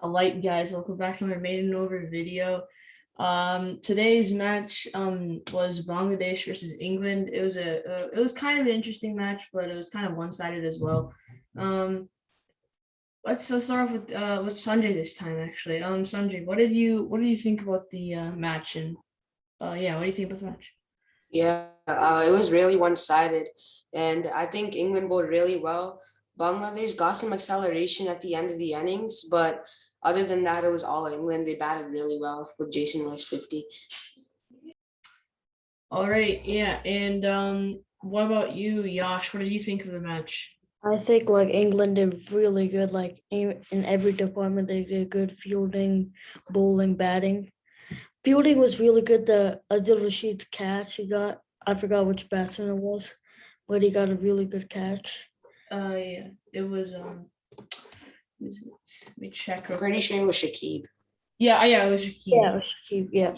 Alright, guys, welcome back to another maiden over video. Today's match was Bangladesh versus England. It was kind of an interesting match, but it was kind of one-sided as well. Um, let's start off with Sanjay this time, actually. Sanjay, what did you think about the match? And yeah, what do you think about the match? Yeah, it was really one-sided, and I think England bowled really well. Bangladesh got some acceleration at the end of the innings, but other than that, it was all England. They batted really well with Jason Rice 50. All right, yeah, and what about you, Yash? What did you think of the match? I think like England did really good, like in every department they did good fielding, bowling, batting. Fielding was really good. The Adil Rashid's catch he got, I forgot which batsman it was, but he got a really good catch. Yeah, it was let me check. Pretty sure it was Shakib. Yeah, it was Shaquille. Yeah, it was Shakib, yeah.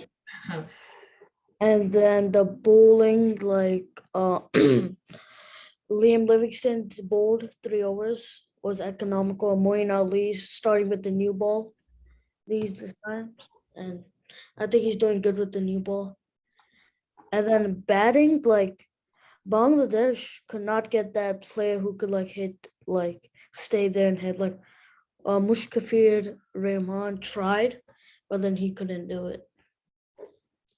And then the bowling, like Liam Livingston bowled 3 overs, was economical. Moeen Ali starting with the new ball these times, and I think he's doing good with the new ball. And then batting, like Bangladesh could not get that player who could like hit, like stay there and hit. Like Mushkafir Rahman tried, but then he couldn't do it.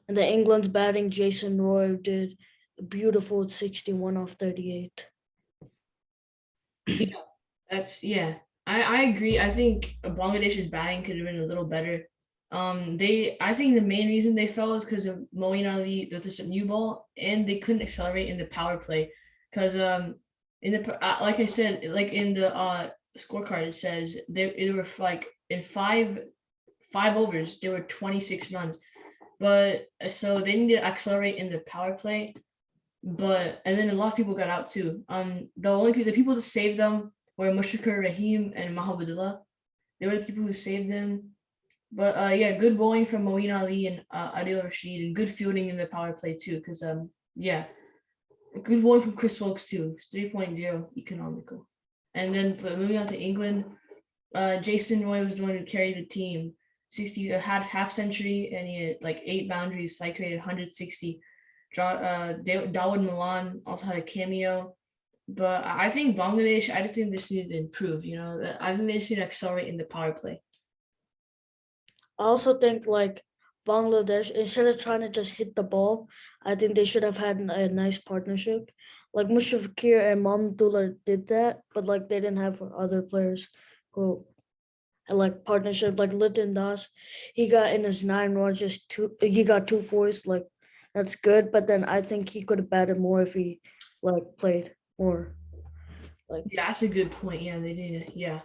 And the England's batting, Jason Roy did a beautiful 61 off 38. Yeah, I agree. I think Bangladesh's batting could have been a little better. I think the main reason they fell is because of Moeen Ali with this new ball, and they couldn't accelerate in the power play. Because in the like I said, like in the scorecard, it says they were like in five overs there were 26 runs, but so they needed to accelerate in the power play. But and then a lot of people got out too. The people that saved them were Mushrikar Rahim and Mahabudullah. They were the people who saved them. But yeah, good bowling from Moeen Ali and Adil Rashid, and good fielding in the power play too. Because yeah, good bowling from Chris Wilkes too. It's 3.0 economical. And then for moving on to England, Jason Roy was the one who carried the team. 60 had half century, and he had like 8 boundaries. Strike rate 160. Dawood Milan also had a cameo. But I think Bangladesh, I just think they just need to improve. I think they just need to accelerate in the power play. I also think like Bangladesh, instead of trying to just hit the ball, I think they should have had a nice partnership. Like Mushrikir and Mamdullah did that, but like they didn't have other players who had like partnership. Like Liton Das, he got in his 9 runs, he got 2 fours, like that's good. But then I think he could have batted more if he like played more. Like Yeah, that's a good point. Yeah, they did. Yeah.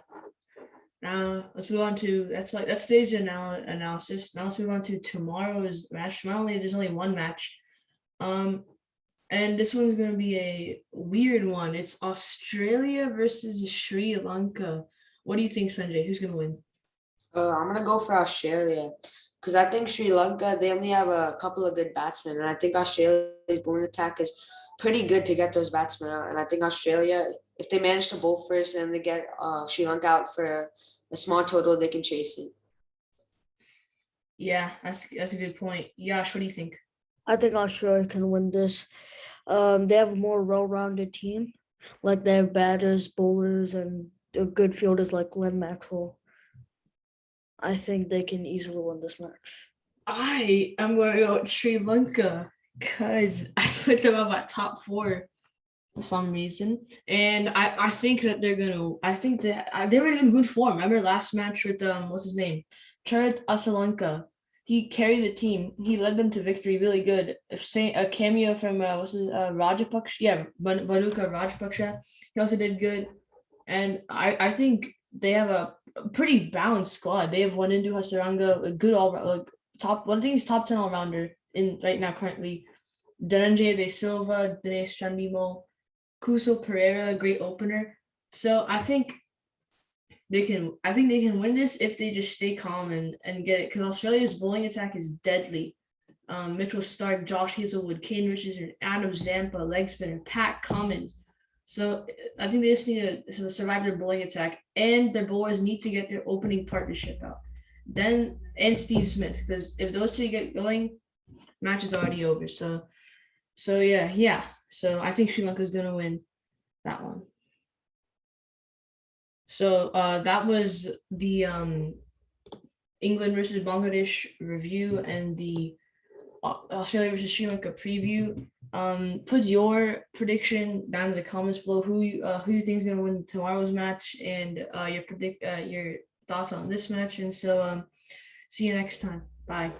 Now let's move on to that's today's analysis. Now let's move on to tomorrow's match. Normally, there's only one match. And this one's gonna be a weird one. It's Australia versus Sri Lanka. What do you think, Sanjay? Who's gonna win? I'm gonna go for Australia because I think Sri Lanka they only have a couple of good batsmen, and I think Australia's bowling attack is pretty good to get those batsmen out. And I think Australia, if they manage to bowl first and they get Sri Lanka out for a small total, they can chase it. Yeah, that's a good point. Yash, what do you think? I think Australia can win this. They have a more well-rounded team. Like they have batters, bowlers, and good fielders like Glenn Maxwell. I think they can easily win this match. I am going to go with Sri Lanka because I put them on my top four for some reason, and I think that they're gonna. I think that they were in good form. Remember last match with what's his name, Charit Asalanka. He carried the team. He led them to victory. Really good. A cameo from what's his Rajapaksha. Yeah, Banuka Rajapaksha. He also did good, and I think they have a pretty balanced squad. They have one Indu Hasaranga, a good all like top. One thing is top 10 all rounder in right now currently. Dhananjay De Silva, Dinesh Chandimal, Kuso Pereira, great opener. So I think they can win this if they just stay calm and get it. Because Australia's bowling attack is deadly. Mitchell Stark, Josh Hazelwood, Kane Richardson, Adam Zampa, leg spinner, Pat Cummins. So I think they just need to survive their bowling attack, and their bowlers need to get their opening partnership out. Then and Steve Smith, because if those two get going, match is already over. So yeah. So I think Sri Lanka is gonna win that one. So that was the England versus Bangladesh review and the Australia versus Sri Lanka preview. Put your prediction down in the comments below. Who you think is gonna win tomorrow's match, and your thoughts on this match. And so see you next time. Bye.